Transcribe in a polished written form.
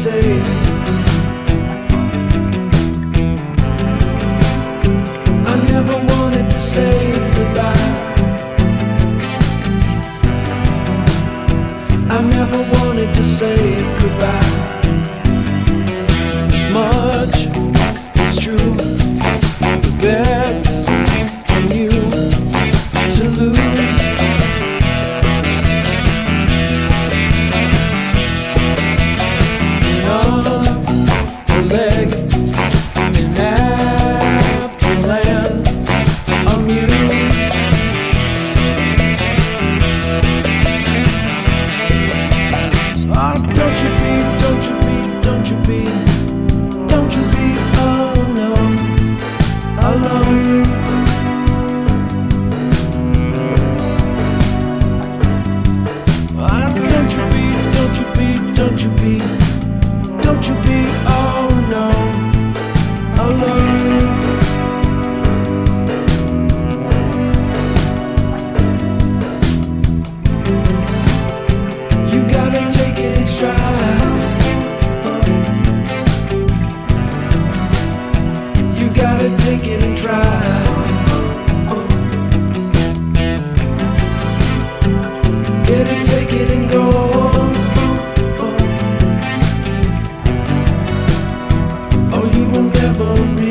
say. I never wanted to say goodbye. I never wanted to say goodbye. As much is true, the bet's on you to lose. And on the leg in Appleland, amused. Oh, don't you be, don't you be, don't you be, don't you be, oh no, alone. Oh, don't you be, don't you be, don't you be, don't you be, oh no, alone. You gotta take it in stride. You gotta take it and try. Get it, take it and go. Oh, you will never realize.